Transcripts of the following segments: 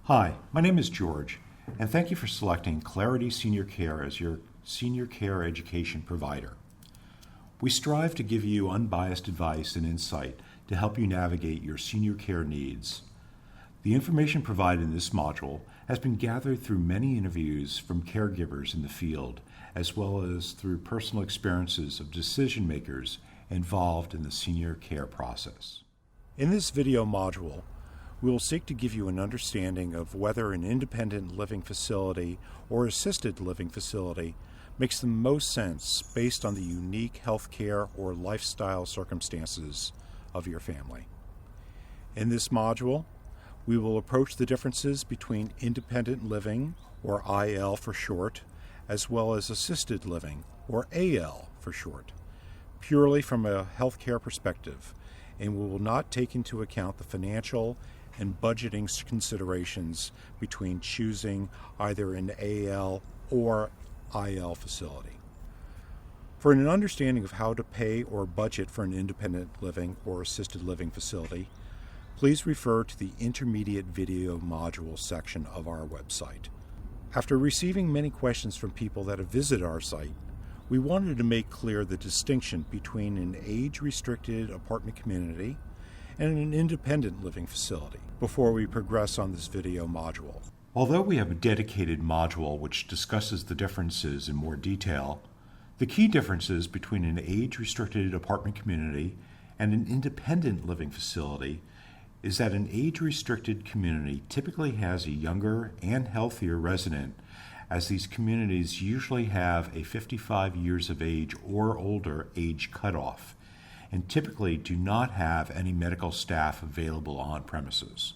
Hi, my name is George, and thank you for selecting Clarity Senior Care as your senior care education provider. We strive to give you unbiased advice and insight to help you navigate your senior care needs. The information provided in this module has been gathered through many interviews from caregivers in the field, as well as through personal experiences of decision makers involved in the senior care process. In this video module, we will seek to give you an understanding of whether an independent living facility or assisted living facility makes the most sense based on the unique healthcare or lifestyle circumstances of your family. In this module, we will approach the differences between independent living, or IL for short, as well as assisted living, or AL for short, purely from a healthcare perspective, and we will not take into account the financial and budgeting considerations between choosing either an AL or IL facility. For an understanding of how to pay or budget for an independent living or assisted living facility, please refer to the intermediate video module section of our website. After receiving many questions from people that have visited our site, we wanted to make clear the distinction between an age-restricted apartment community and an independent living facility before we progress on this video module. Although we have a dedicated module which discusses the differences in more detail, the key differences between an age-restricted apartment community and an independent living facility is that an age-restricted community typically has a younger and healthier resident, as these communities usually have a 55 years of age or older age cutoff, and typically do not have any medical staff available on premises.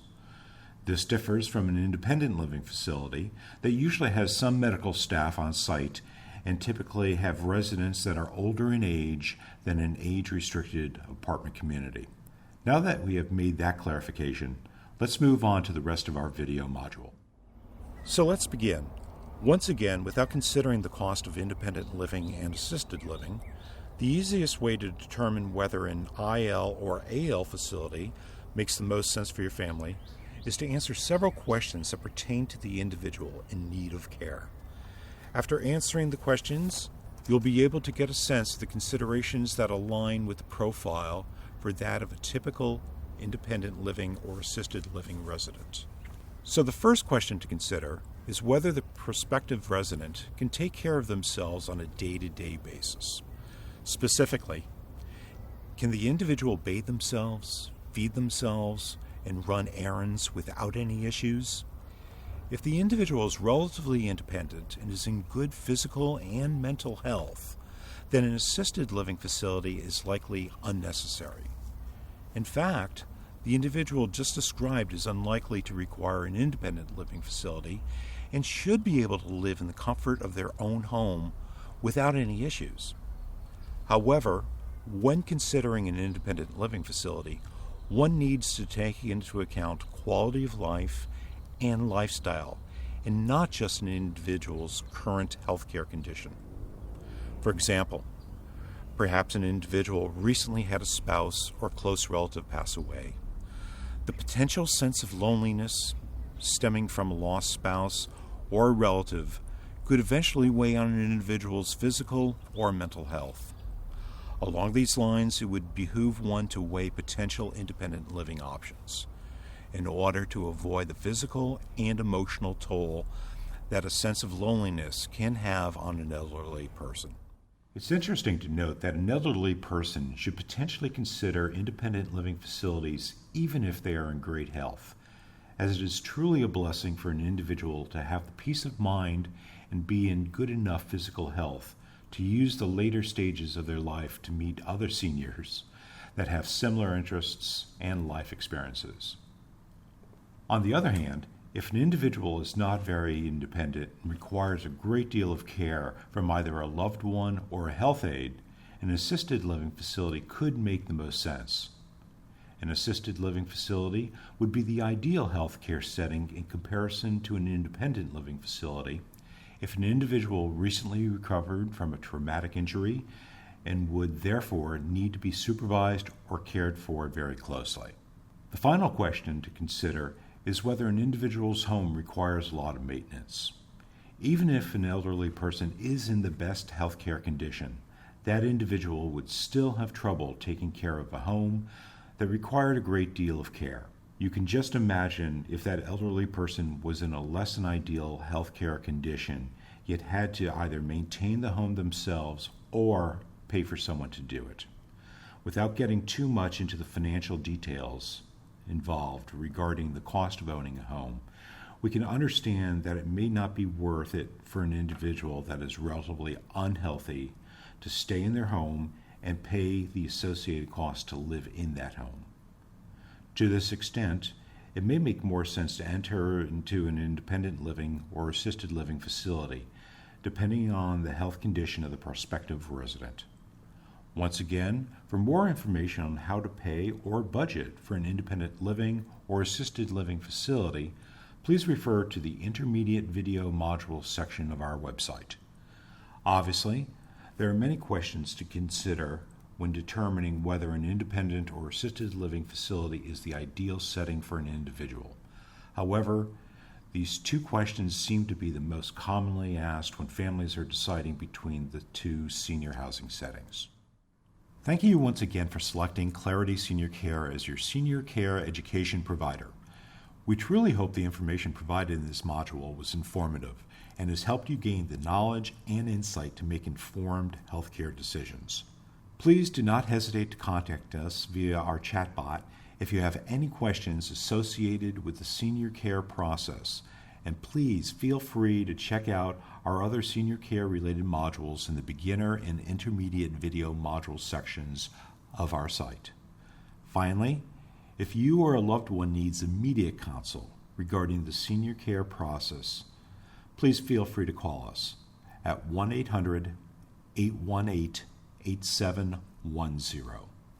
This differs from an independent living facility that usually has some medical staff on site and typically have residents that are older in age than an age-restricted apartment community. Now that we have made that clarification, let's move on to the rest of our video module. So let's begin. Once again, without considering the cost of independent living and assisted living, the easiest way to determine whether an IL or AL facility makes the most sense for your family is to answer several questions that pertain to the individual in need of care. After answering the questions, you'll be able to get a sense of the considerations that align with the profile for that of a typical independent living or assisted living resident. So the first question to consider is whether the prospective resident can take care of themselves on a day-to-day basis. Specifically, can the individual bathe themselves, feed themselves, and run errands without any issues? If the individual is relatively independent and is in good physical and mental health, then an assisted living facility is likely unnecessary. In fact, the individual just described is unlikely to require an independent living facility and should be able to live in the comfort of their own home without any issues. However, when considering an independent living facility, one needs to take into account quality of life and lifestyle, and not just an individual's current healthcare condition. For example, perhaps an individual recently had a spouse or close relative pass away. The potential sense of loneliness stemming from a lost spouse or a relative could eventually weigh on an individual's physical or mental health. Along these lines, it would behoove one to weigh potential independent living options in order to avoid the physical and emotional toll that a sense of loneliness can have on an elderly person. It's interesting to note that an elderly person should potentially consider independent living facilities even if they are in great health, as it is truly a blessing for an individual to have the peace of mind and be in good enough physical health to use the later stages of their life to meet other seniors that have similar interests and life experiences. On the other hand, if an individual is not very independent and requires a great deal of care from either a loved one or a health aide, an assisted living facility could make the most sense. An assisted living facility would be the ideal healthcare setting in comparison to an independent living facility if an individual recently recovered from a traumatic injury and would therefore need to be supervised or cared for very closely. The final question to consider is whether an individual's home requires a lot of maintenance. Even if an elderly person is in the best healthcare condition, that individual would still have trouble taking care of a home that required a great deal of care. You can just imagine if that elderly person was in a less than ideal healthcare condition, yet had to either maintain the home themselves or pay for someone to do it. Without getting too much into the financial details involved regarding the cost of owning a home, we can understand that it may not be worth it for an individual that is relatively unhealthy to stay in their home and pay the associated cost to live in that home. To this extent, it may make more sense to enter into an independent living or assisted living facility, depending on the health condition of the prospective resident. Once again, for more information on how to pay or budget for an independent living or assisted living facility, please refer to the Intermediate Video Module section of our website. Obviously, there are many questions to consider when determining whether an independent or assisted living facility is the ideal setting for an individual. However, these two questions seem to be the most commonly asked when families are deciding between the two senior housing settings. Thank you once again for selecting Clarity Senior Care as your senior care education provider. We truly hope the information provided in this module was informative and has helped you gain the knowledge and insight to make informed healthcare decisions. Please do not hesitate to contact us via our chatbot if you have any questions associated with the senior care process, and please feel free to check out our other senior care related modules in the beginner and intermediate video module sections of our site. Finally, if you or a loved one needs immediate counsel regarding the senior care process, please feel free to call us at 1-800-818-8710.